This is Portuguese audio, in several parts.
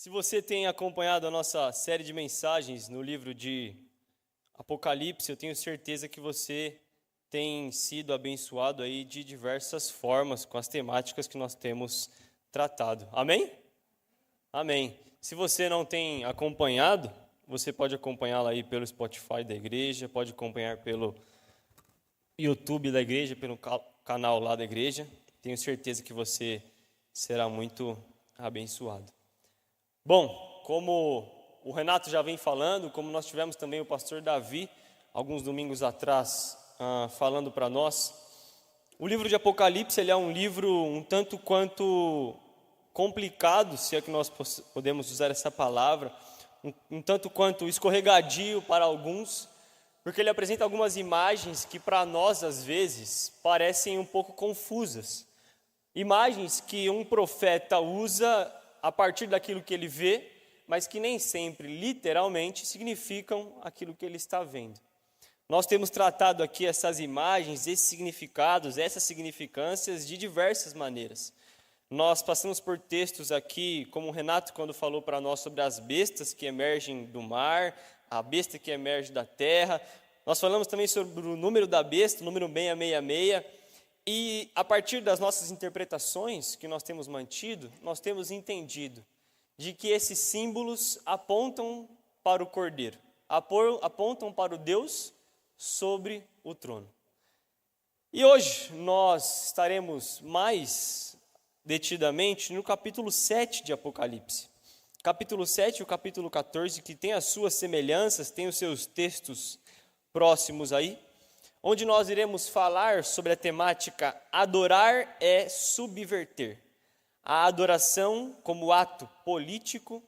Se você tem acompanhado a nossa série de mensagens no livro de Apocalipse, eu tenho certeza que você tem sido abençoado aí de diversas formas com as temáticas que nós temos tratado. Amém? Amém. Se você não tem acompanhado, você pode acompanhá-la aí pelo Spotify da igreja, pode acompanhar pelo YouTube da igreja, pelo canal lá da igreja. Tenho certeza que você será muito abençoado. Bom, como o Renato já vem falando, como nós tivemos também o pastor Davi, alguns domingos atrás, falando para nós, o livro de Apocalipse ele é um livro um tanto quanto complicado, se é que nós podemos usar essa palavra, um tanto quanto escorregadio para alguns, porque ele apresenta algumas imagens que para nós, às vezes, parecem um pouco confusas. Imagens que um profeta usa a partir daquilo que ele vê, mas que nem sempre, literalmente, significam aquilo que ele está vendo. Nós temos tratado aqui essas imagens, esses significados, essas significâncias de diversas maneiras. Nós passamos por textos aqui, como o Renato quando falou para nós sobre as bestas que emergem do mar, a besta que emerge da terra. Nós falamos também sobre o número da besta, o número 666. E a partir das nossas interpretações que nós temos mantido, nós temos entendido de que esses símbolos apontam para o Cordeiro, apontam para o Deus sobre o trono. E hoje nós estaremos mais detidamente no capítulo 7 de Apocalipse. Capítulo 7 e o capítulo 14, que tem as suas semelhanças, tem os seus textos próximos aí, onde nós iremos falar sobre a temática adorar é subverter. A adoração como ato político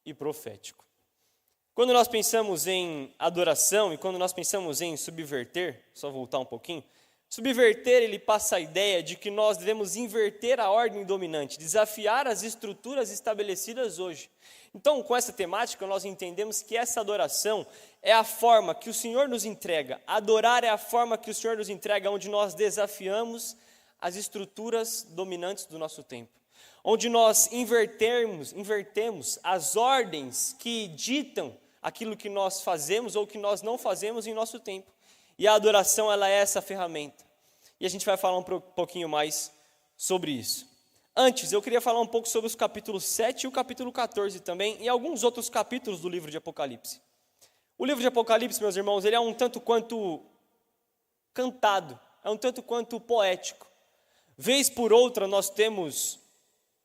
e profético. Quando nós pensamos em adoração e quando nós pensamos em subverter, só voltar um pouquinho, subverter ele passa a ideia de que nós devemos inverter a ordem dominante, desafiar as estruturas estabelecidas hoje. Então, com essa temática, nós entendemos que essa adoração é a forma que o Senhor nos entrega. Adorar é a forma que o Senhor nos entrega, onde nós desafiamos as estruturas dominantes do nosso tempo. Onde nós invertemos as ordens que ditam aquilo que nós fazemos ou que nós não fazemos em nosso tempo. E a adoração, ela é essa ferramenta. E a gente vai falar um pouquinho mais sobre isso. Antes, eu queria falar um pouco sobre os capítulos 7 e o capítulo 14 também, e alguns outros capítulos do livro de Apocalipse. O livro de Apocalipse, meus irmãos, ele é um tanto quanto cantado, é um tanto quanto poético. Vez por outra, nós temos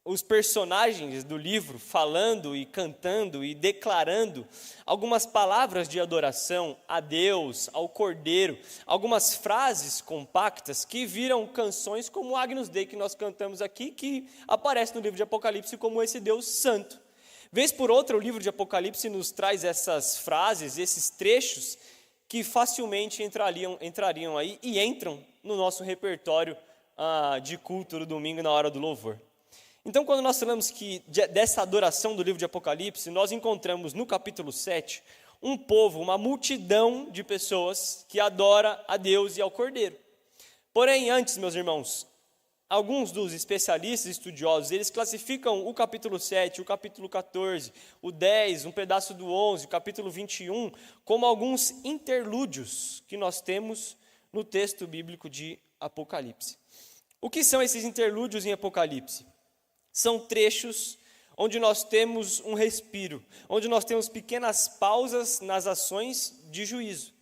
os personagens do livro falando e cantando e declarando algumas palavras de adoração a Deus, ao Cordeiro, algumas frases compactas que viram canções como o Agnus Dei que nós cantamos aqui, que aparece no livro de Apocalipse como esse Deus santo. Vez por outra, o livro de Apocalipse nos traz essas frases, esses trechos que facilmente entrariam aí e entram no nosso repertório de culto do domingo na hora do louvor. Então, quando nós falamos dessa adoração do livro de Apocalipse, nós encontramos no capítulo 7 um povo, uma multidão de pessoas que adora a Deus e ao Cordeiro. Porém, antes, meus irmãos, alguns dos especialistas estudiosos, eles classificam o capítulo 7, o capítulo 14, o 10, um pedaço do 11, o capítulo 21, como alguns interlúdios que nós temos no texto bíblico de Apocalipse. O que são esses interlúdios em Apocalipse? São trechos onde nós temos um respiro, onde nós temos pequenas pausas nas ações de juízo.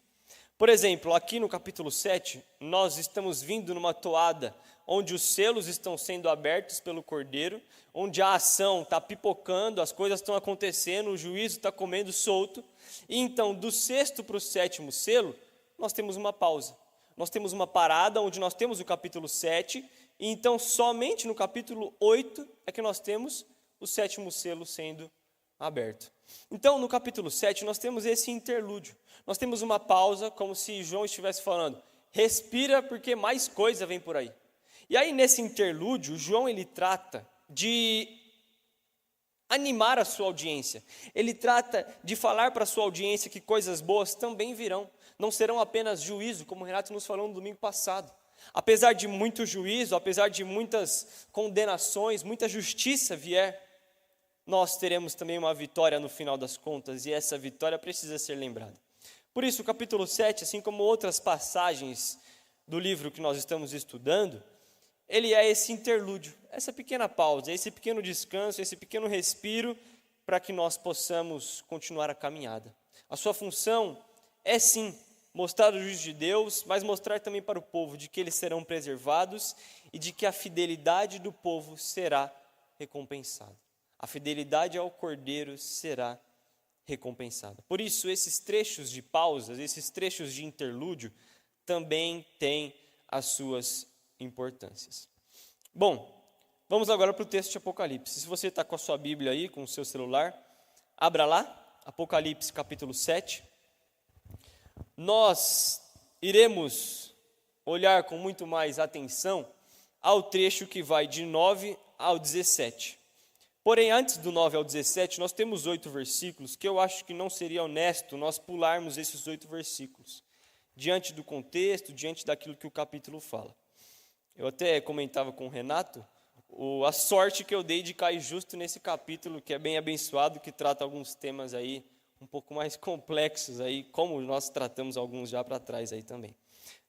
Por exemplo, aqui no capítulo 7, nós estamos vindo numa toada onde os selos estão sendo abertos pelo Cordeiro, onde a ação está pipocando, as coisas estão acontecendo, o juízo está comendo solto. E então, do 6º para o 7º selo, nós temos uma pausa. Nós temos uma parada onde nós temos o capítulo 7, e então somente no capítulo 8 é que nós temos o 7º selo sendo aberto. Então, no capítulo 7, nós temos esse interlúdio. Nós temos uma pausa, como se João estivesse falando, respira porque mais coisa vem por aí. E aí, nesse interlúdio, João ele trata de animar a sua audiência. Ele trata de falar para a sua audiência que coisas boas também virão. Não serão apenas juízo, como o Renato nos falou no domingo passado. Apesar de muito juízo, apesar de muitas condenações, muita justiça vier, nós teremos também uma vitória no final das contas, e essa vitória precisa ser lembrada. Por isso, o capítulo 7, assim como outras passagens do livro que nós estamos estudando, ele é esse interlúdio, essa pequena pausa, esse pequeno descanso, esse pequeno respiro, para que nós possamos continuar a caminhada. A sua função é sim mostrar o juízo de Deus, mas mostrar também para o povo de que eles serão preservados e de que a fidelidade do povo será recompensada. A fidelidade ao Cordeiro será recompensada. Por isso, esses trechos de pausas, esses trechos de interlúdio, também têm as suas importâncias. Bom, vamos agora para o texto de Apocalipse. Se você está com a sua Bíblia aí, com o seu celular, abra lá, Apocalipse capítulo 7. Nós iremos olhar com muito mais atenção ao trecho que vai de 9 ao 17. Porém, antes do 9 ao 17, nós temos 8 versículos, que eu acho que não seria honesto nós pularmos esses 8 versículos, diante do contexto, diante daquilo que o capítulo fala. Eu até comentava com o Renato, a sorte que eu dei de cair justo nesse capítulo, que é bem abençoado, que trata alguns temas aí, um pouco mais complexos aí, como nós tratamos alguns já para trás aí também.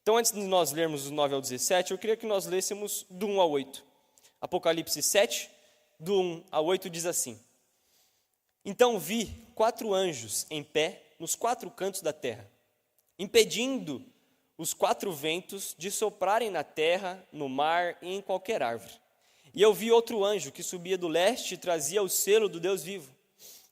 Então, antes de nós lermos os 9 ao 17, eu queria que nós lêssemos do 1 ao 8. Apocalipse 7, do 1 ao 8 diz assim: Então vi 4 anjos em pé nos 4 cantos da terra, impedindo os 4 ventos de soprarem na terra, no mar e em qualquer árvore. E eu vi outro anjo que subia do leste e trazia o selo do Deus vivo.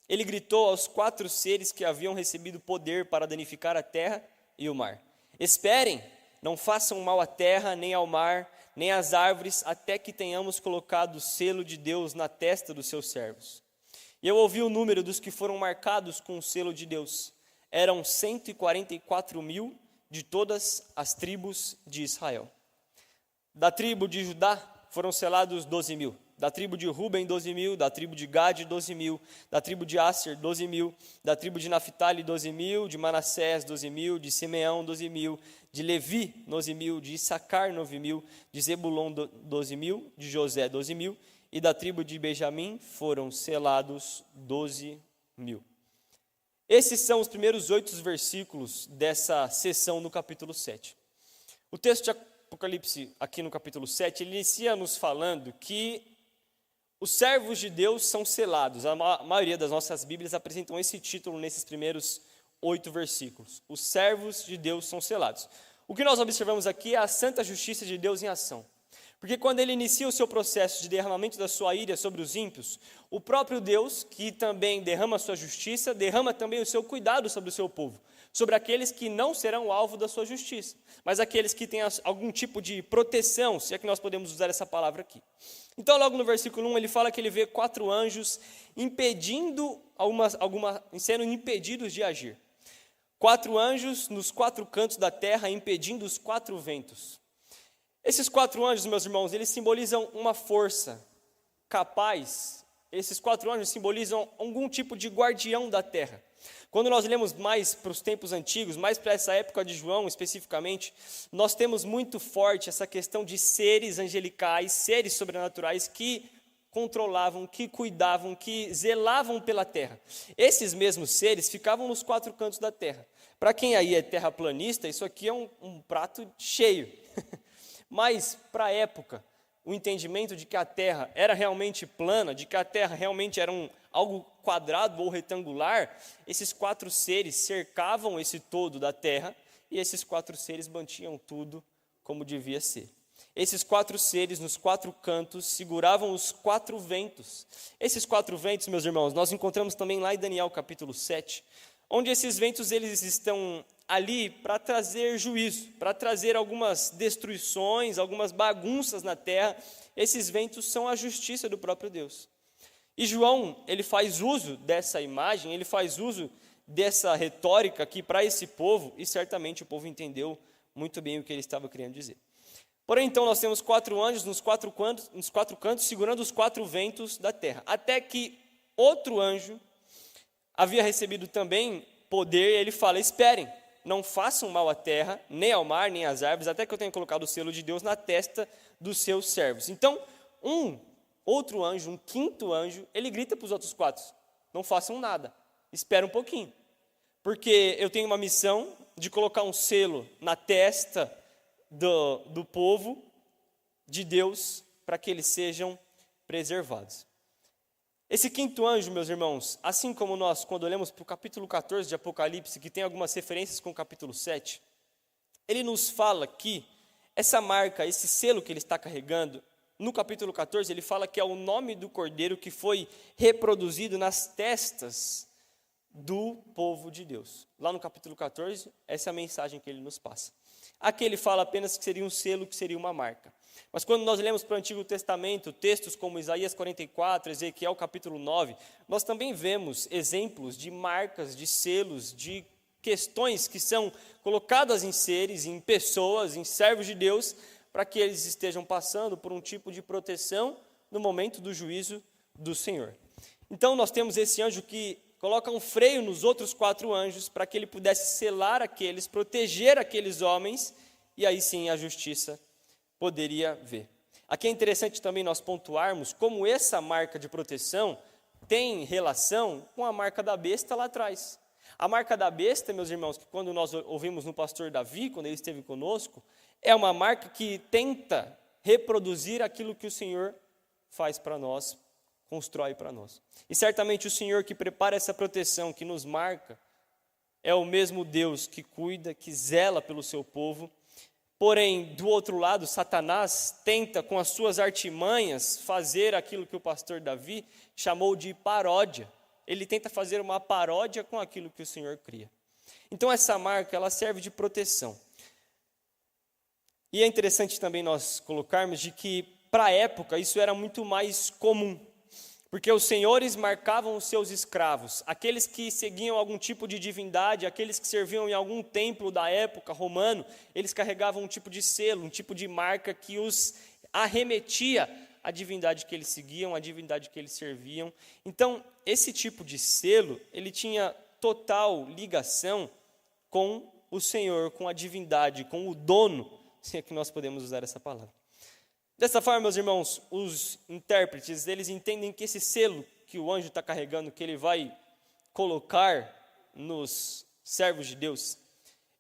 Ele gritou aos 4 seres que haviam recebido poder para danificar a terra e o mar: Esperem, não façam mal à terra, nem ao mar, nem às árvores, até que tenhamos colocado o selo de Deus na testa dos seus servos. E eu ouvi o número dos que foram marcados com o selo de Deus. Eram 144.000 de todas as tribos de Israel. Da tribo de Judá foram selados 12.000. Da tribo de Ruben, 12.000, da tribo de Gade, 12.000, da tribo de Asser, 12.000, da tribo de Naphtali, 12.000, de Manassés, 12.000, de Simeão, 12.000, de Levi, 12.000, de Issacar, 9.000, de Zebulon, 12.000, de José, 12.000, e da tribo de Benjamim foram selados 12.000. Esses são os primeiros 8 versículos dessa sessão no capítulo 7. O texto de Apocalipse, aqui no capítulo 7, ele inicia nos falando que os servos de Deus são selados. A maioria das nossas Bíblias apresentam esse título nesses primeiros 8 versículos. Os servos de Deus são selados. O que nós observamos aqui é a santa justiça de Deus em ação. Porque quando ele inicia o seu processo de derramamento da sua ira sobre os ímpios, o próprio Deus, que também derrama a sua justiça, derrama também o seu cuidado sobre o seu povo, sobre aqueles que não serão alvo da sua justiça, mas aqueles que têm algum tipo de proteção, se é que nós podemos usar essa palavra aqui. Então, logo no versículo 1, ele fala que ele vê 4 anjos sendo impedidos de agir. 4 anjos nos 4 cantos da terra, impedindo os 4 ventos. Esses 4 anjos, meus irmãos, eles simbolizam uma força capaz. Esses 4 anjos simbolizam algum tipo de guardião da terra. Quando nós lemos mais para os tempos antigos, mais para essa época de João especificamente, nós temos muito forte essa questão de seres angelicais, seres sobrenaturais que controlavam, que cuidavam, que zelavam pela terra. Esses mesmos seres ficavam nos 4 cantos da terra. Para quem aí é terraplanista, isso aqui é um prato cheio. Mas, para a época, o entendimento de que a terra era realmente plana, de que a terra realmente era algo quadrado ou retangular, esses 4 seres cercavam esse todo da terra e esses 4 seres mantinham tudo como devia ser. Esses 4 seres, nos 4 cantos, seguravam os 4 ventos. Esses 4 ventos, meus irmãos, nós encontramos também lá em Daniel capítulo 7, onde esses ventos eles estão ali para trazer juízo, para trazer algumas destruições, algumas bagunças na terra. Esses ventos são a justiça do próprio Deus. E João, ele faz uso dessa imagem, ele faz uso dessa retórica aqui para esse povo, e certamente o povo entendeu muito bem o que ele estava querendo dizer. Porém, então, nós temos 4 anjos nos 4 cantos, segurando os 4 ventos da terra, até que outro anjo havia recebido também poder, e ele fala: esperem, não façam mal à terra, nem ao mar, nem às árvores, até que eu tenha colocado o selo de Deus na testa dos seus servos. Então, um outro anjo, um quinto anjo, ele grita para os outros 4, não façam nada, espera um pouquinho. Porque eu tenho uma missão de colocar um selo na testa do povo de Deus, para que eles sejam preservados. Esse quinto anjo, meus irmãos, assim como nós, quando olhamos para o capítulo 14 de Apocalipse, que tem algumas referências com o capítulo 7, ele nos fala que essa marca, esse selo que ele está carregando, no capítulo 14, ele fala que é o nome do cordeiro que foi reproduzido nas testas do povo de Deus. Lá no capítulo 14, essa é a mensagem que ele nos passa. Aqui ele fala apenas que seria um selo, que seria uma marca. Mas quando nós lemos para o Antigo Testamento, textos como Isaías 44, Ezequiel capítulo 9, nós também vemos exemplos de marcas, de selos, de questões que são colocadas em seres, em pessoas, em servos de Deus, para que eles estejam passando por um tipo de proteção no momento do juízo do Senhor. Então nós temos esse anjo que coloca um freio nos outros 4 anjos para que ele pudesse selar aqueles, proteger aqueles homens, e aí sim a justiça poderia ver. Aqui é interessante também nós pontuarmos como essa marca de proteção tem relação com a marca da besta lá atrás. A marca da besta, meus irmãos, que quando nós ouvimos no pastor Davi, quando ele esteve conosco, é uma marca que tenta reproduzir aquilo que o Senhor faz para nós, constrói para nós. E certamente o Senhor que prepara essa proteção, que nos marca, é o mesmo Deus que cuida, que zela pelo seu povo. Porém, do outro lado, Satanás tenta, com as suas artimanhas, fazer aquilo que o pastor Davi chamou de paródia. Ele tenta fazer uma paródia com aquilo que o Senhor cria. Então, essa marca, ela serve de proteção. E é interessante também nós colocarmos de que, para a época, isso era muito mais comum. Porque os senhores marcavam os seus escravos, aqueles que seguiam algum tipo de divindade, aqueles que serviam em algum templo da época romano, eles carregavam um tipo de selo, um tipo de marca que os arremetia à divindade que eles seguiam, à divindade que eles serviam. Então, esse tipo de selo, ele tinha total ligação com o Senhor, com a divindade, com o dono, se é que nós podemos usar essa palavra. Dessa forma, meus irmãos, os intérpretes, eles entendem que esse selo que o anjo está carregando, que ele vai colocar nos servos de Deus,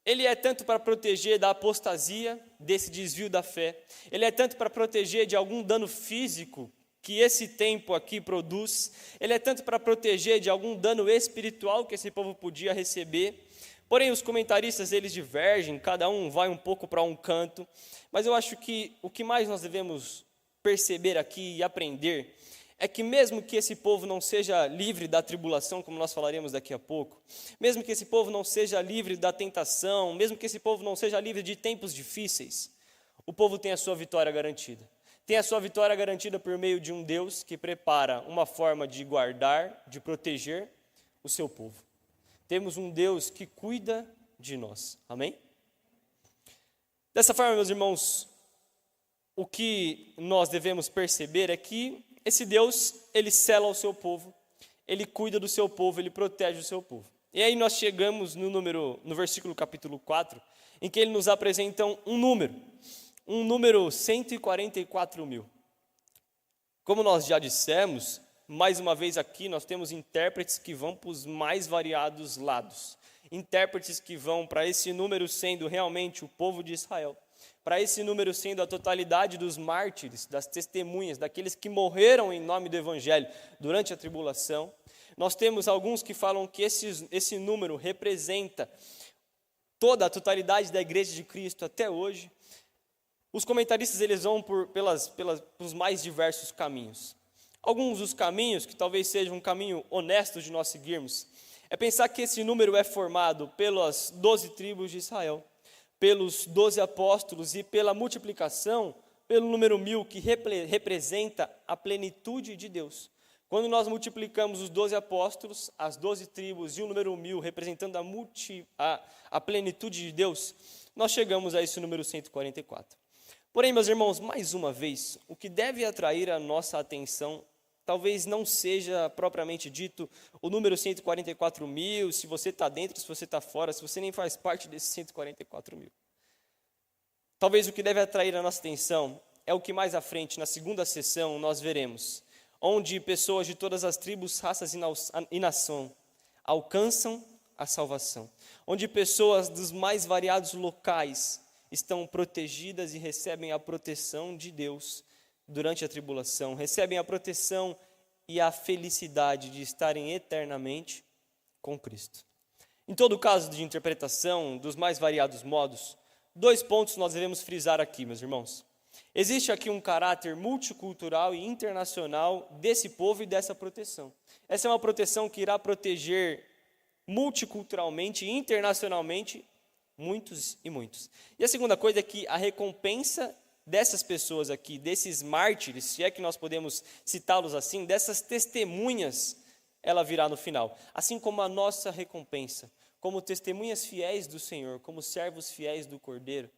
ele é tanto para proteger da apostasia, desse desvio da fé, ele é tanto para proteger de algum dano físico que esse tempo aqui produz, ele é tanto para proteger de algum dano espiritual que esse povo podia receber. Porém, os comentaristas, eles divergem, cada um vai um pouco para um canto, mas eu acho que o que mais nós devemos perceber aqui e aprender é que mesmo que esse povo não seja livre da tribulação, como nós falaremos daqui a pouco, mesmo que esse povo não seja livre da tentação, mesmo que esse povo não seja livre de tempos difíceis, o povo tem a sua vitória garantida. Tem a sua vitória garantida por meio de um Deus que prepara uma forma de guardar, de proteger o seu povo. Temos um Deus que cuida de nós. Amém? Dessa forma, meus irmãos, o que nós devemos perceber é que esse Deus, ele sela o seu povo, ele cuida do seu povo, ele protege o seu povo. E aí nós chegamos no versículo capítulo 4, em que ele nos apresenta um número 144 mil. Como nós já dissemos, mais uma vez aqui nós temos intérpretes que vão para os mais variados lados. Intérpretes que vão para esse número sendo realmente o povo de Israel. Para esse número sendo a totalidade dos mártires, das testemunhas, daqueles que morreram em nome do Evangelho durante a tribulação. Nós temos alguns que falam que esse número representa toda a totalidade da igreja de Cristo até hoje. Os comentaristas eles vão pelos mais diversos caminhos. Alguns dos caminhos, que talvez seja um caminho honesto de nós seguirmos, é pensar que esse número é formado pelas 12 tribos de Israel, pelos 12 apóstolos e pela multiplicação, pelo número 1000, que representa a plenitude de Deus. Quando nós multiplicamos os 12 apóstolos, as 12 tribos e o número 1000, representando a plenitude de Deus, nós chegamos a esse número 144. Porém, meus irmãos, mais uma vez, o que deve atrair a nossa atenção talvez não seja propriamente dito o número 144 mil, se você está dentro, se você está fora, se você nem faz parte desses 144 mil. Talvez o que deve atrair a nossa atenção é o que mais à frente, na segunda sessão, nós veremos, onde pessoas de todas as tribos, raças e nação alcançam a salvação, onde pessoas dos mais variados locais estão protegidas e recebem a proteção de Deus durante a tribulação, recebem a proteção e a felicidade de estarem eternamente com Cristo. Em todo caso de interpretação, dos mais variados modos, 2 pontos nós devemos frisar aqui, meus irmãos. Existe aqui um caráter multicultural e internacional desse povo e dessa proteção. Essa é uma proteção que irá proteger multiculturalmente e internacionalmente muitos e muitos. E a segunda coisa é que a recompensa dessas pessoas aqui, desses mártires, se é que nós podemos citá-los assim, dessas testemunhas, ela virá no final. Assim como a nossa recompensa, como testemunhas fiéis do Senhor, como servos fiéis do Cordeiro,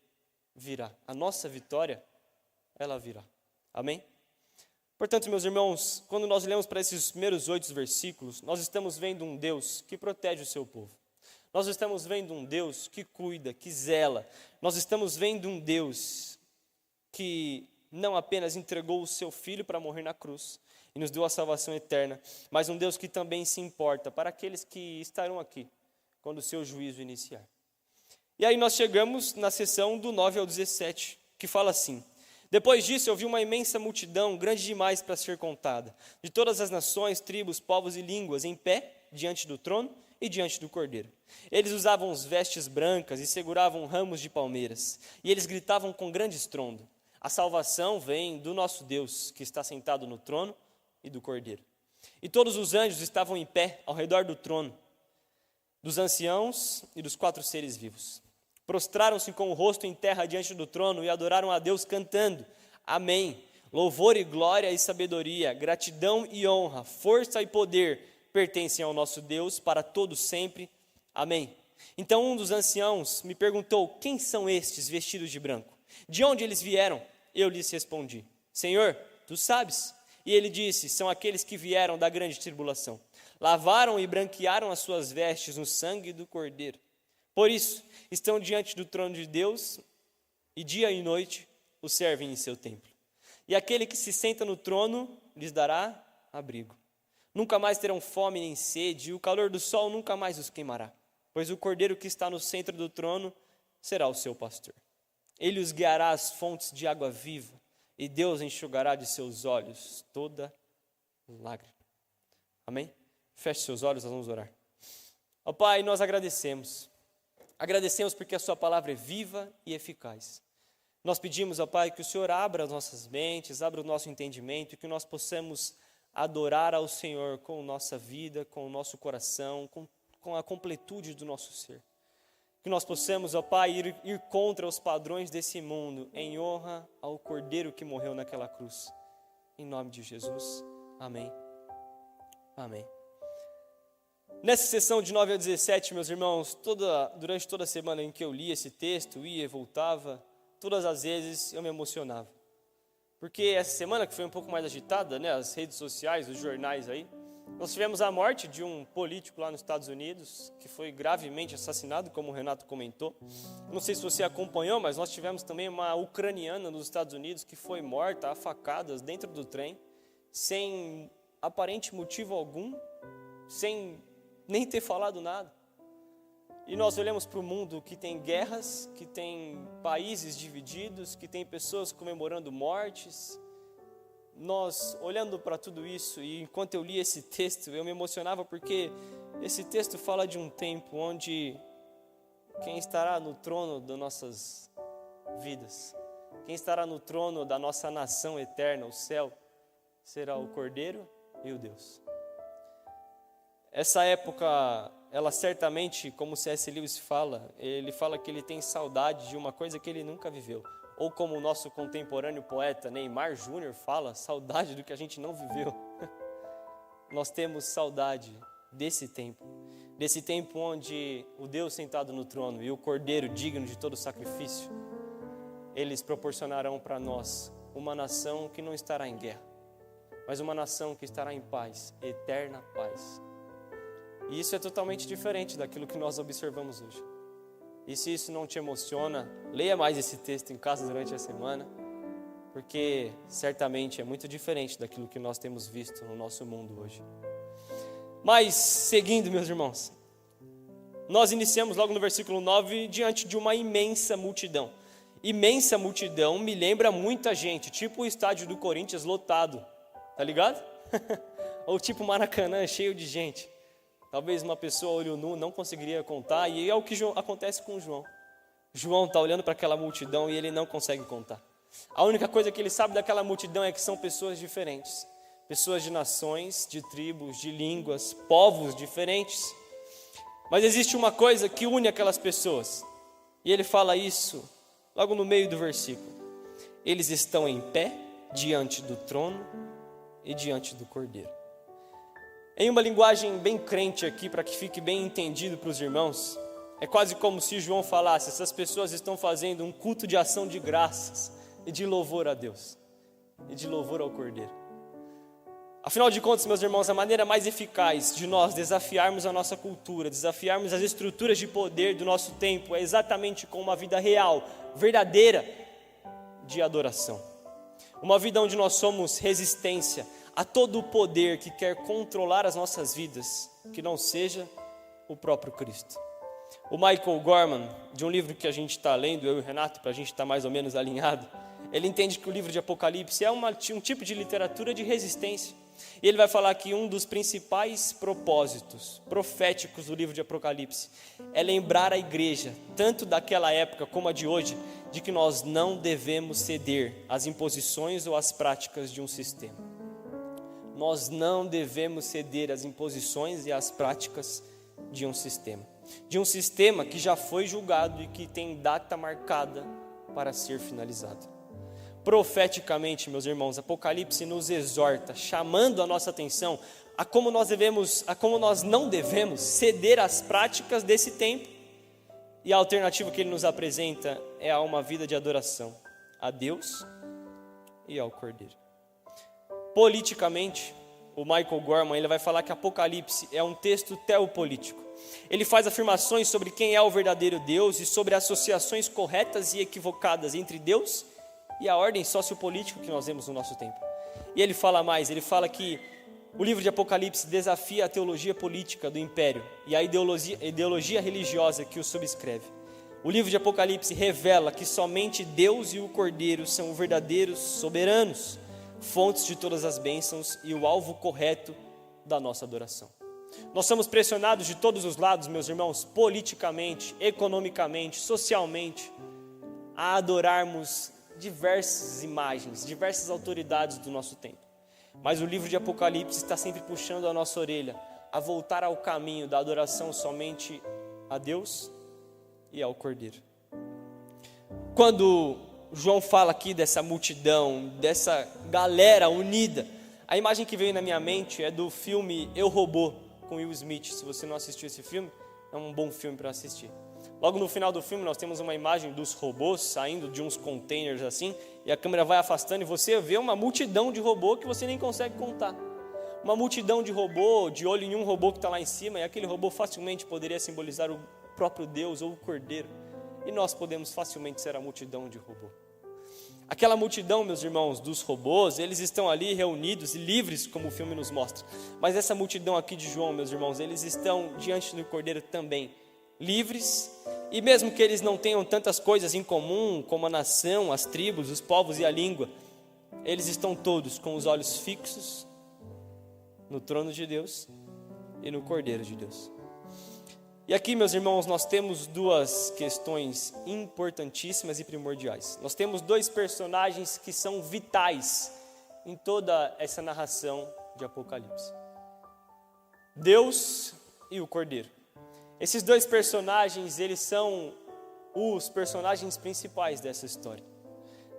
virá. A nossa vitória, ela virá. Amém? Portanto, meus irmãos, quando nós olhamos para esses primeiros 8 versículos, nós estamos vendo um Deus que protege o seu povo. Nós estamos vendo um Deus que cuida, que zela. Nós estamos vendo um Deus que não apenas entregou o seu Filho para morrer na cruz e nos deu a salvação eterna, mas um Deus que também se importa para aqueles que estarão aqui quando o seu juízo iniciar. E aí nós chegamos na sessão do 9 ao 17, que fala assim: depois disso eu vi uma imensa multidão, grande demais para ser contada, de todas as nações, tribos, povos e línguas, em pé diante do trono e diante do Cordeiro. Eles usavam as vestes brancas e seguravam ramos de palmeiras, e eles gritavam com grande estrondo: a salvação vem do nosso Deus, que está sentado no trono e do Cordeiro. E todos os anjos estavam em pé ao redor do trono, dos anciãos e dos 4 seres vivos. Prostraram-se com o rosto em terra diante do trono e adoraram a Deus cantando: Amém. Louvor e glória e sabedoria, gratidão e honra, força e poder pertencem ao nosso Deus para todos sempre. Amém. Então um dos anciãos me perguntou: quem são estes vestidos de branco? De onde eles vieram? Eu lhes respondi: Senhor, tu sabes. E ele disse: são aqueles que vieram da grande tribulação. Lavaram e branquearam as suas vestes no sangue do Cordeiro. Por isso, estão diante do trono de Deus e dia e noite o servem em seu templo. E aquele que se senta no trono lhes dará abrigo. Nunca mais terão fome nem sede, e o calor do sol nunca mais os queimará, pois o Cordeiro que está no centro do trono será o seu pastor. Ele os guiará às fontes de água viva, e Deus enxugará de seus olhos toda lágrima. Amém? Feche seus olhos, nós vamos orar. Ó Pai, nós agradecemos. Agradecemos porque a sua palavra é viva e eficaz. Nós pedimos, ó Pai, que o Senhor abra as nossas mentes, abra o nosso entendimento, e que nós possamos adorar ao Senhor com nossa vida, com o nosso coração, com a completude do nosso ser. Que nós possamos, ó Pai, ir contra os padrões desse mundo, em honra ao Cordeiro que morreu naquela cruz. Em nome de Jesus. Amém. Amém. Nessa sessão de 9 a 17, meus irmãos, durante toda a semana em que eu li esse texto, ia e voltava, todas as vezes eu me emocionava. Porque essa semana, que foi um pouco mais agitada, né, as redes sociais, os jornais aí, nós tivemos a morte de um político lá nos Estados Unidos, que foi gravemente assassinado, como o Renato comentou. Não sei se você acompanhou, mas nós tivemos também uma ucraniana nos Estados Unidos que foi morta a facadas dentro do trem, sem aparente motivo algum, sem nem ter falado nada. E nós olhamos para o mundo que tem guerras, que tem países divididos, que tem pessoas comemorando mortes. Nós, olhando para tudo isso, e enquanto eu li esse texto, eu me emocionava porque esse texto fala de um tempo onde quem estará no trono das nossas vidas, quem estará no trono da nossa nação eterna, o céu, será o Cordeiro e o Deus. Essa época, ela certamente, como C.S. Lewis fala, ele fala que ele tem saudade de uma coisa que ele nunca viveu. Ou como o nosso contemporâneo poeta Neymar Júnior fala, saudade do que a gente não viveu. Nós temos saudade desse tempo onde o Deus sentado no trono e o Cordeiro digno de todo sacrifício, eles proporcionarão para nós uma nação que não estará em guerra, mas uma nação que estará em paz, eterna paz. E isso é totalmente diferente daquilo que nós observamos hoje. E se isso não te emociona, leia mais esse texto em casa durante a semana, porque certamente é muito diferente daquilo que nós temos visto no nosso mundo hoje. Mas, seguindo, meus irmãos, nós iniciamos logo no versículo 9, diante de uma imensa multidão. Imensa multidão me lembra muita gente, tipo o estádio do Corinthians lotado, tá ligado? Ou tipo Maracanã, cheio de gente. Talvez uma pessoa olho nu não conseguiria contar, e é o que acontece com João. João está olhando para aquela multidão e ele não consegue contar. A única coisa que ele sabe daquela multidão é que são pessoas diferentes. Pessoas de nações, de tribos, de línguas, povos diferentes. Mas existe uma coisa que une aquelas pessoas. E ele fala isso logo no meio do versículo. Eles estão em pé diante do trono e diante do Cordeiro. Em uma linguagem bem crente aqui, para que fique bem entendido para os irmãos, é quase como se João falasse: essas pessoas estão fazendo um culto de ação de graças e de louvor a Deus e de louvor ao Cordeiro. Afinal de contas, meus irmãos, a maneira mais eficaz de nós desafiarmos a nossa cultura, desafiarmos as estruturas de poder do nosso tempo, é exatamente com uma vida real, verdadeira, de adoração. Uma vida onde nós somos resistência a todo o poder que quer controlar as nossas vidas, que não seja o próprio Cristo. O Michael Gorman, de um livro que a gente está lendo, eu e o Renato, para a gente estar mais ou menos alinhado, ele entende que o livro de Apocalipse é um tipo de literatura de resistência. E ele vai falar que um dos principais propósitos proféticos do livro de Apocalipse é lembrar a igreja, tanto daquela época como a de hoje, de que nós não devemos ceder às imposições ou às práticas de um sistema. Nós não devemos ceder às imposições e às práticas de um sistema. De um sistema que já foi julgado e que tem data marcada para ser finalizado. Profeticamente, meus irmãos, Apocalipse nos exorta, chamando a nossa atenção a como nós não devemos ceder às práticas desse tempo. E a alternativa que ele nos apresenta é a uma vida de adoração a Deus e ao Cordeiro. Politicamente, o Michael Gorman ele vai falar que Apocalipse é um texto teopolítico. Ele faz afirmações sobre quem é o verdadeiro Deus e sobre associações corretas e equivocadas entre Deus e a ordem sociopolítica que nós vemos no nosso tempo. E ele fala mais, ele fala que o livro de Apocalipse desafia a teologia política do império e a ideologia religiosa que o subscreve. O livro de Apocalipse revela que somente Deus e o Cordeiro são verdadeiros soberanos, fontes de todas as bênçãos e o alvo correto da nossa adoração. Nós somos pressionados de todos os lados, meus irmãos, politicamente, economicamente, socialmente, a adorarmos diversas imagens, diversas autoridades do nosso tempo. Mas o livro de Apocalipse está sempre puxando a nossa orelha a voltar ao caminho da adoração somente a Deus e ao Cordeiro. Quando João fala aqui dessa multidão, dessa galera unida, a imagem que veio na minha mente é do filme Eu, Robô, com Will Smith. Se você não assistiu esse filme, é um bom filme para assistir. Logo no final do filme nós temos uma imagem dos robôs saindo de uns containers assim, e a câmera vai afastando e você vê uma multidão de robô que você nem consegue contar. Uma multidão de robô, de olho em um robô que está lá em cima, e aquele robô facilmente poderia simbolizar o próprio Deus ou o Cordeiro. E nós podemos facilmente ser a multidão de robô. Aquela multidão, meus irmãos, dos robôs, eles estão ali reunidos e livres, como o filme nos mostra. Mas essa multidão aqui de João, meus irmãos, eles estão diante do Cordeiro também, livres, e mesmo que eles não tenham tantas coisas em comum, como a nação, as tribos, os povos e a língua, eles estão todos com os olhos fixos no trono de Deus e no Cordeiro de Deus. E aqui, meus irmãos, nós temos duas questões importantíssimas e primordiais. Nós temos dois personagens que são vitais em toda essa narração de Apocalipse: Deus e o Cordeiro. Esses dois personagens, eles são os personagens principais dessa história.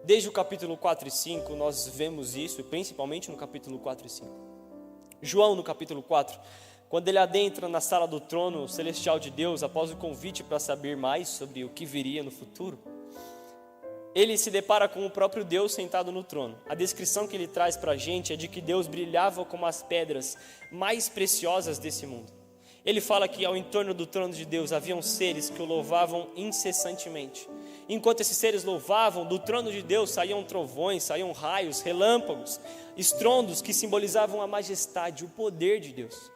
Desde o capítulo 4 e 5, nós vemos isso, principalmente no capítulo 4 e 5. João, no capítulo 4, quando ele adentra na sala do trono celestial de Deus, após o convite para saber mais sobre o que viria no futuro, ele se depara com o próprio Deus sentado no trono. A descrição que ele traz para a gente é de que Deus brilhava como as pedras mais preciosas desse mundo. Ele fala que ao entorno do trono de Deus haviam seres que o louvavam incessantemente. Enquanto esses seres louvavam, do trono de Deus saíam trovões, saíam raios, relâmpagos, estrondos que simbolizavam a majestade, o poder de Deus.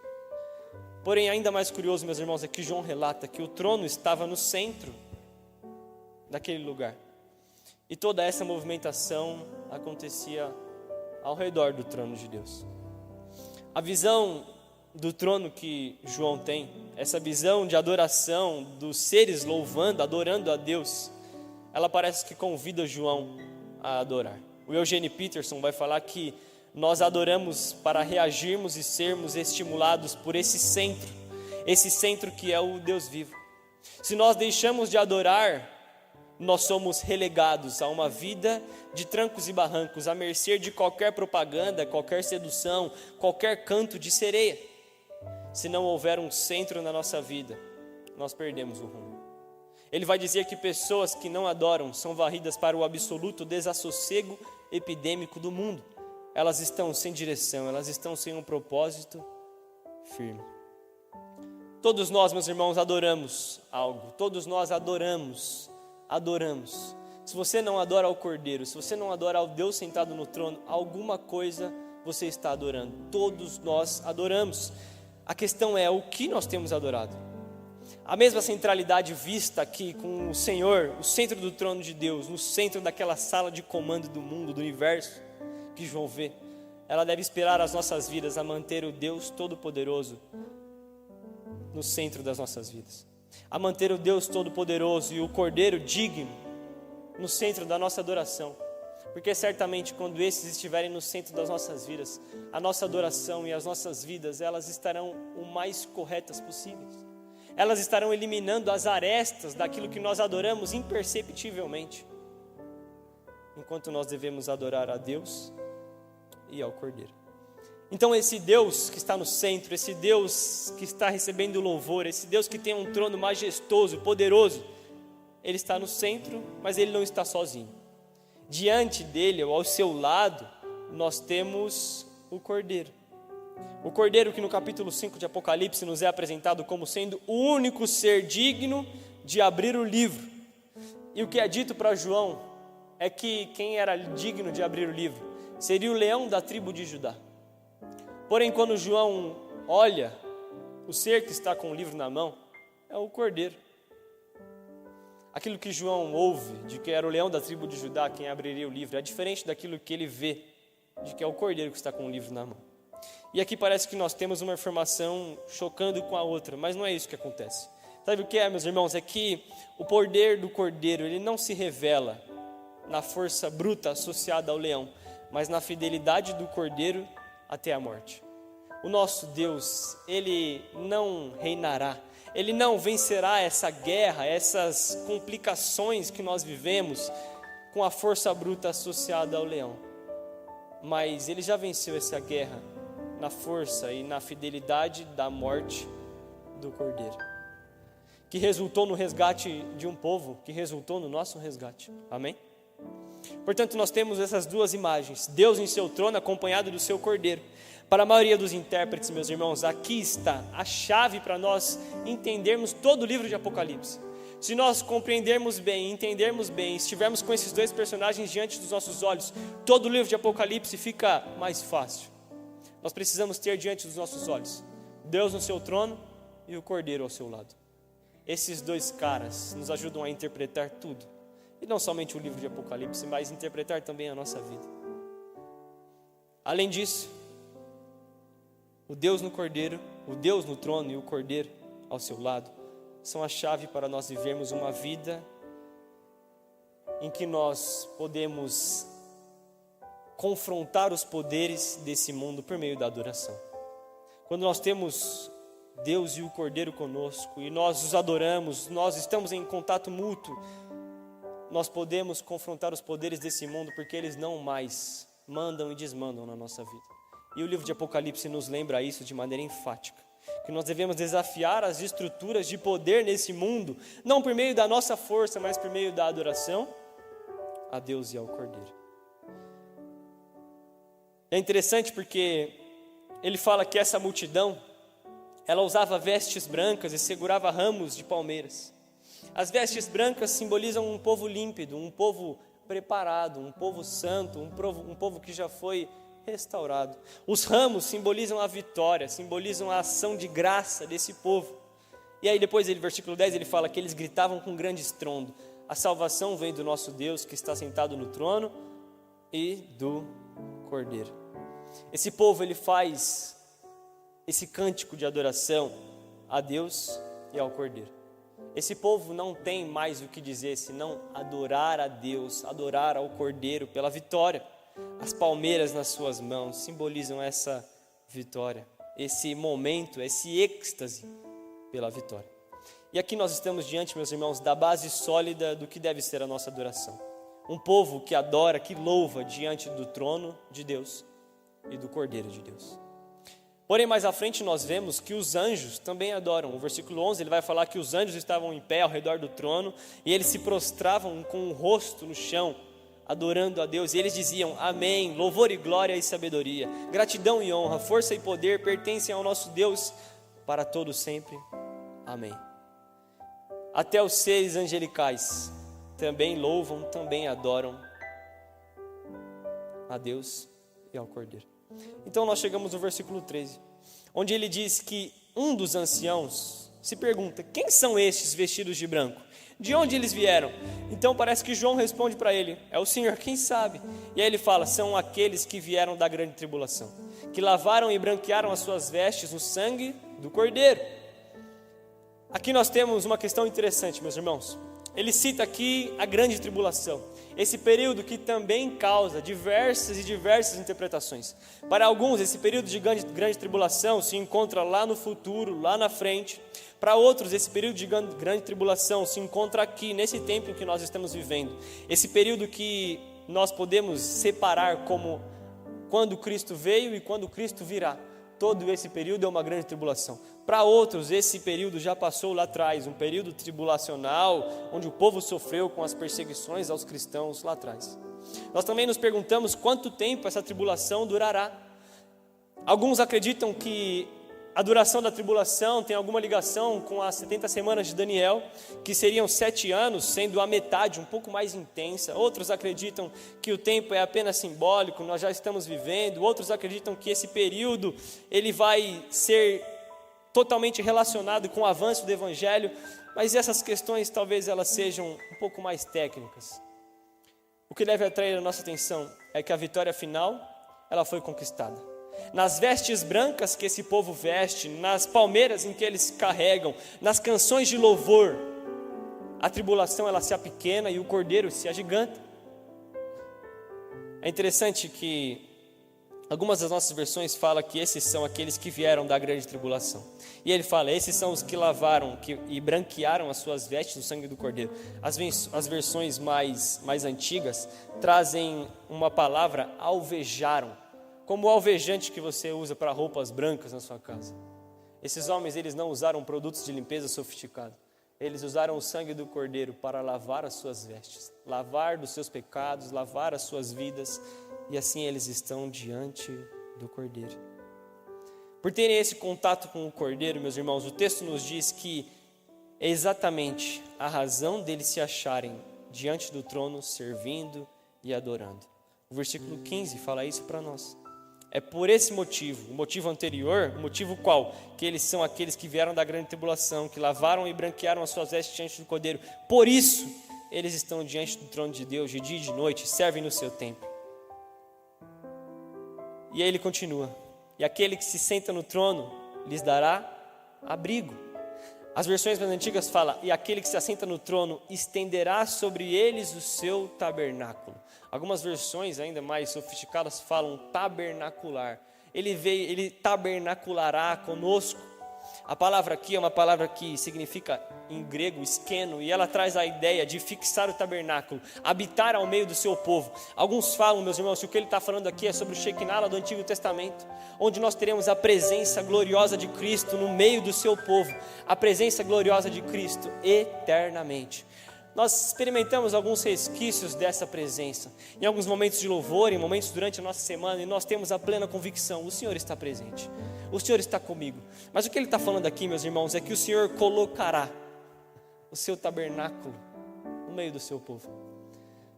Porém, ainda mais curioso, meus irmãos, é que João relata que o trono estava no centro daquele lugar. E toda essa movimentação acontecia ao redor do trono de Deus. A visão do trono que João tem, essa visão de adoração dos seres louvando, adorando a Deus, ela parece que convida João a adorar. O Eugene Peterson vai falar que nós adoramos para reagirmos e sermos estimulados por esse centro que é o Deus vivo. Se nós deixamos de adorar, nós somos relegados a uma vida de trancos e barrancos, à mercê de qualquer propaganda, qualquer sedução, qualquer canto de sereia. Se não houver um centro na nossa vida, nós perdemos o rumo. Ele vai dizer que pessoas que não adoram são varridas para o absoluto desassossego epidêmico do mundo. Elas estão sem direção, elas estão sem um propósito firme. Todos nós, meus irmãos, adoramos algo. Todos nós adoramos. Se você não adora ao Cordeiro, se você não adora ao Deus sentado no trono, alguma coisa você está adorando. Todos nós adoramos. A questão é o que nós temos adorado. A mesma centralidade vista aqui com o Senhor, o centro do trono de Deus, no centro daquela sala de comando do mundo, do universo, que João vê, ela deve inspirar as nossas vidas a manter o Deus Todo-Poderoso no centro das nossas vidas. A manter o Deus Todo-Poderoso e o Cordeiro digno no centro da nossa adoração. Porque certamente quando esses estiverem no centro das nossas vidas, a nossa adoração e as nossas vidas, elas estarão o mais corretas possíveis. Elas estarão eliminando as arestas daquilo que nós adoramos imperceptivelmente. Enquanto nós devemos adorar a Deus e ao Cordeiro. Então esse Deus que está no centro, esse Deus que está recebendo louvor, esse Deus que tem um trono majestoso, poderoso, Ele está no centro, mas Ele não está sozinho. Diante dele, ou ao seu lado, nós temos o Cordeiro. O Cordeiro que no capítulo 5 de Apocalipse nos é apresentado como sendo o único ser digno de abrir o livro. E o que é dito para João é que quem era digno de abrir o livro seria o leão da tribo de Judá. Porém, quando João olha o ser que está com o livro na mão, é o Cordeiro. Aquilo que João ouve de que era o leão da tribo de Judá quem abriria o livro é diferente daquilo que ele vê de que é o Cordeiro que está com o livro na mão. E aqui parece que nós temos uma informação chocando com a outra, mas não é isso que acontece. Sabe o que é, meus irmãos? É que o poder do Cordeiro, ele não se revela na força bruta associada ao leão, mas na fidelidade do Cordeiro até a morte. O nosso Deus, Ele não reinará, Ele não vencerá essa guerra, essas complicações que nós vivemos com a força bruta associada ao leão. Mas Ele já venceu essa guerra na força e na fidelidade da morte do Cordeiro, que resultou no resgate de um povo, que resultou no nosso resgate. Amém? Portanto, nós temos essas duas imagens, Deus em seu trono acompanhado do seu Cordeiro. Para a maioria dos intérpretes, meus irmãos, aqui está a chave para nós entendermos todo o livro de Apocalipse. Se nós compreendermos bem, entendermos bem, estivermos com esses dois personagens diante dos nossos olhos, todo o livro de Apocalipse fica mais fácil. Nós precisamos ter diante dos nossos olhos Deus no seu trono e o Cordeiro ao seu lado. Esses dois caras nos ajudam a interpretar tudo. E não somente o livro de Apocalipse, mas interpretar também a nossa vida. Além disso, o Deus no Cordeiro, o Deus no trono e o Cordeiro ao seu lado, são a chave para nós vivermos uma vida em que nós podemos confrontar os poderes desse mundo por meio da adoração. Quando nós temos Deus e o Cordeiro conosco e nós os adoramos, nós estamos em contato mútuo, nós podemos confrontar os poderes desse mundo porque eles não mais mandam e desmandam na nossa vida. E o livro de Apocalipse nos lembra isso de maneira enfática, que nós devemos desafiar as estruturas de poder nesse mundo, não por meio da nossa força, mas por meio da adoração a Deus e ao Cordeiro. É interessante porque ele fala que essa multidão, ela usava vestes brancas e segurava ramos de palmeiras. As vestes brancas simbolizam um povo límpido, um povo preparado, um povo santo, um povo que já foi restaurado. Os ramos simbolizam a vitória, simbolizam a ação de graça desse povo. E aí depois, versículo 10, ele fala que eles gritavam com grande estrondo: a salvação vem do nosso Deus que está sentado no trono e do Cordeiro. Esse povo, ele faz esse cântico de adoração a Deus e ao Cordeiro. Esse povo não tem mais o que dizer senão adorar a Deus, adorar ao Cordeiro pela vitória. As palmeiras nas suas mãos simbolizam essa vitória, esse momento, esse êxtase pela vitória. E aqui nós estamos diante, meus irmãos, da base sólida do que deve ser a nossa adoração. Um povo que adora, que louva diante do trono de Deus e do Cordeiro de Deus. Porém, mais à frente nós vemos que os anjos também adoram. O versículo 11, ele vai falar que os anjos estavam em pé ao redor do trono e eles se prostravam com o rosto no chão, adorando a Deus. E eles diziam: amém, louvor e glória e sabedoria, gratidão e honra, força e poder pertencem ao nosso Deus para todo sempre. Amém. Até os seres angelicais também louvam, também adoram a Deus e ao Cordeiro. Então nós chegamos no versículo 13, onde ele diz que um dos anciãos se pergunta: quem são estes vestidos de branco? De onde eles vieram? Então parece que João responde para ele: é o Senhor, quem sabe? E aí ele fala: são aqueles que vieram da grande tribulação, que lavaram e branquearam as suas vestes no sangue do Cordeiro. Aqui nós temos uma questão interessante, meus irmãos. Ele cita aqui a grande tribulação, esse período que também causa diversas interpretações. Para alguns, esse período de grande tribulação se encontra lá no futuro, lá na frente. Para outros, esse período de grande tribulação se encontra aqui, nesse tempo em que nós estamos vivendo. Esse período que nós podemos separar como quando Cristo veio e quando Cristo virá. Todo esse período é uma grande tribulação. Para outros, esse período já passou lá atrás, um período tribulacional, onde o povo sofreu com as perseguições aos cristãos lá atrás. Nós também nos perguntamos quanto tempo essa tribulação durará. Alguns acreditam que a duração da tribulação tem alguma ligação com as 70 semanas de Daniel, que seriam 7 anos, sendo a metade um pouco mais intensa. Outros acreditam que o tempo é apenas simbólico, nós já estamos vivendo. Outros acreditam que esse período ele vai ser totalmente relacionado com o avanço do Evangelho, mas essas questões talvez elas sejam um pouco mais técnicas. O que deve atrair a nossa atenção é que a vitória final ela foi conquistada. Nas vestes brancas que esse povo veste, nas palmeiras em que eles carregam, nas canções de louvor, a tribulação ela se apequena e o Cordeiro se agiganta. É interessante que algumas das nossas versões falam que esses são aqueles que vieram da grande tribulação. E ele fala: esses são os que lavaram e branquearam as suas vestes no sangue do Cordeiro. As versões mais antigas trazem uma palavra: alvejaram, como o alvejante que você usa para roupas brancas na sua casa. Esses homens, eles não usaram produtos de limpeza sofisticados. Eles usaram o sangue do Cordeiro para lavar as suas vestes, lavar dos seus pecados, lavar as suas vidas, e assim eles estão diante do Cordeiro. Por terem esse contato com o Cordeiro, meus irmãos, o texto nos diz que é exatamente a razão deles se acharem diante do trono, servindo e adorando. O versículo 15 fala isso para nós. É por esse motivo, o motivo anterior, o motivo qual? Que eles são aqueles que vieram da grande tribulação, que lavaram e branquearam as suas vestes diante do Cordeiro. Por isso, eles estão diante do trono de Deus de dia e de noite, servem no seu templo. E aí ele continua: e aquele que se senta no trono lhes dará abrigo. As versões mais antigas falam: e aquele que se assenta no trono estenderá sobre eles o seu tabernáculo. Algumas versões ainda mais sofisticadas falam tabernacular. Ele tabernaculará conosco. A palavra aqui é uma palavra que significa em grego esqueno, e ela traz a ideia de fixar o tabernáculo, habitar ao meio do seu povo. Alguns falam, meus irmãos, que o que ele está falando aqui é sobre o Shekinah do Antigo Testamento, onde nós teremos a presença gloriosa de Cristo no meio do seu povo, a presença gloriosa de Cristo eternamente. nós experimentamos alguns resquícios dessa presença. Em alguns momentos de louvor, em momentos durante a nossa semana, e nós temos a plena convicção, o Senhor está presente, o Senhor está comigo. Mas o que Ele está falando aqui, meus irmãos, é que o Senhor colocará o seu tabernáculo no meio do seu povo.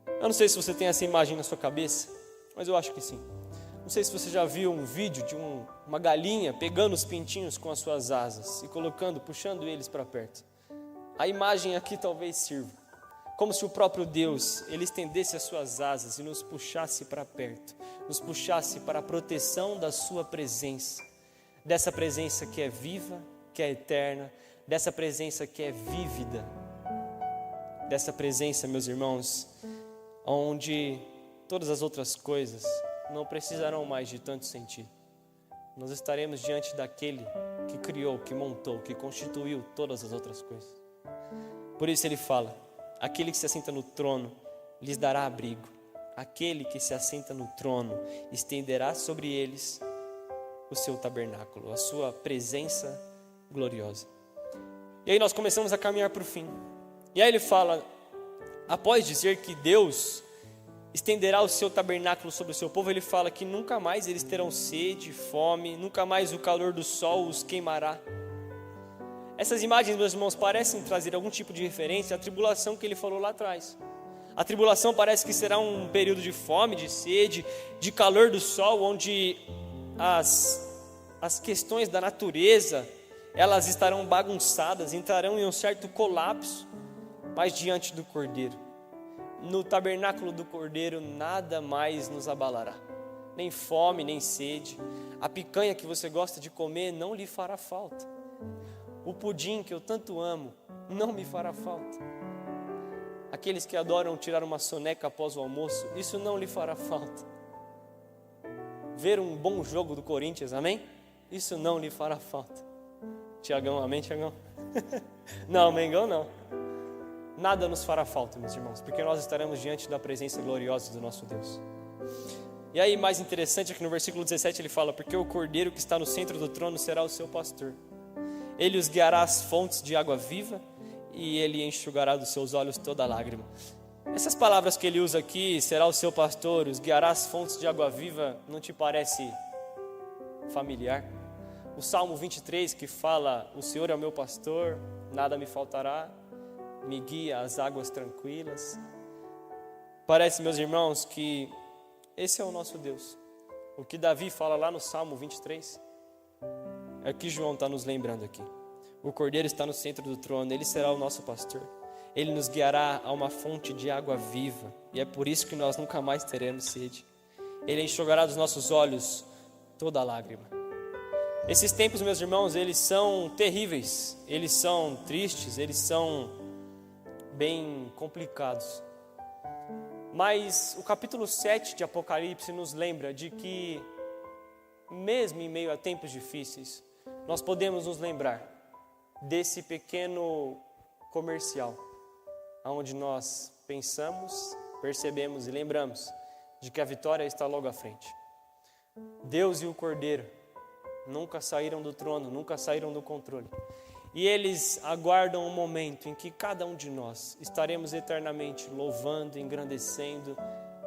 Eu não sei se você tem essa imagem na sua cabeça, mas eu acho que sim. Não sei se você já viu um vídeo de uma galinha pegando os pintinhos com as suas asas e puxando eles para perto. A imagem aqui talvez sirva como se o próprio Deus, Ele estendesse as suas asas e nos puxasse para perto, nos puxasse para a proteção da sua presença, dessa presença que é viva, que é eterna, dessa presença que é vívida, dessa presença, meus irmãos, onde todas as outras coisas não precisarão mais de tanto sentido. Nós estaremos diante daquele que criou, que montou, que constituiu todas as outras coisas. Por isso Ele fala: aquele que se assenta no trono lhes dará abrigo. Aquele que se assenta no trono estenderá sobre eles o seu tabernáculo, a sua presença gloriosa. E aí nós começamos a caminhar para o fim. E aí Ele fala, após dizer que Deus estenderá o seu tabernáculo sobre o seu povo, Ele fala que nunca mais eles terão sede, fome, nunca mais o calor do sol os queimará. Essas imagens, meus irmãos, parecem trazer algum tipo de referência à tribulação que Ele falou lá atrás. A tribulação parece que será um período de fome, de sede, de calor do sol, onde as questões da natureza, elas estarão bagunçadas, entrarão em um certo colapso, mas diante do Cordeiro, no tabernáculo do Cordeiro, nada mais nos abalará, nem fome, nem sede. A picanha que você gosta de comer não lhe fará falta. O pudim que eu tanto amo não me fará falta. Aqueles que adoram tirar uma soneca após o almoço, isso não lhe fará falta. Ver um bom jogo do Corinthians, amém? Isso não lhe fará falta. Tiagão, amém, Tiagão? Não, Mengão não. Nada nos fará falta, meus irmãos, porque nós estaremos diante da presença gloriosa do nosso Deus. E aí, mais interessante é que no versículo 17 ele fala: porque o Cordeiro que está no centro do trono será o seu pastor. Ele os guiará às fontes de água viva e Ele enxugará dos seus olhos toda lágrima. Essas palavras que Ele usa aqui, será o seu pastor, os guiará às fontes de água viva, não te parece familiar? O Salmo 23 que fala: o Senhor é o meu pastor, nada me faltará, me guia às águas tranquilas. Parece, meus irmãos, que esse é o nosso Deus. O que Davi fala lá no Salmo 23 é o que João está nos lembrando aqui. O Cordeiro está no centro do trono, Ele será o nosso pastor. Ele nos guiará a uma fonte de água viva, e é por isso que nós nunca mais teremos sede. Ele enxugará dos nossos olhos toda lágrima. Esses tempos, meus irmãos, eles são terríveis, eles são tristes, eles são bem complicados. Mas o capítulo 7 de Apocalipse nos lembra de que, mesmo em meio a tempos difíceis, nós podemos nos lembrar desse pequeno comercial, onde nós pensamos, percebemos e lembramos de que a vitória está logo à frente. Deus e o Cordeiro nunca saíram do trono, nunca saíram do controle. E eles aguardam um momento em que cada um de nós estaremos eternamente louvando, engrandecendo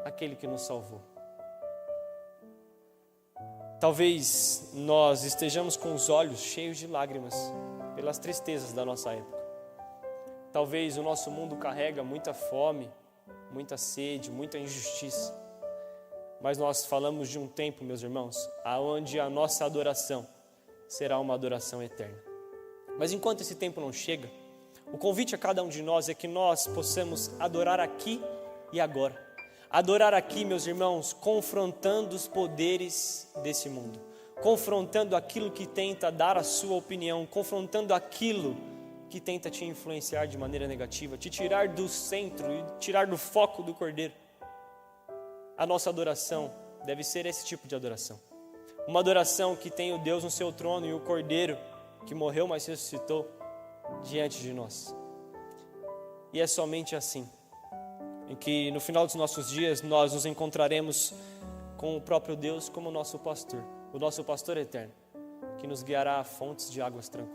aquele que nos salvou. Talvez nós estejamos com os olhos cheios de lágrimas pelas tristezas da nossa época. Talvez o nosso mundo carrega muita fome, muita sede, muita injustiça. Mas nós falamos de um tempo, meus irmãos, onde a nossa adoração será uma adoração eterna. Mas enquanto esse tempo não chega, o convite a cada um de nós é que nós possamos adorar aqui e agora. Adorar aqui, meus irmãos, confrontando os poderes desse mundo, confrontando aquilo que tenta dar a sua opinião, confrontando aquilo que tenta te influenciar de maneira negativa, te tirar do centro e tirar do foco do Cordeiro. A nossa adoração deve ser esse tipo de adoração. Uma adoração que tem o Deus no seu trono e o Cordeiro, que morreu, mas ressuscitou, diante de nós. E é somente assim, em que no final dos nossos dias nós nos encontraremos com o próprio Deus como nosso pastor, o nosso pastor eterno, que nos guiará a fontes de águas tranquilas.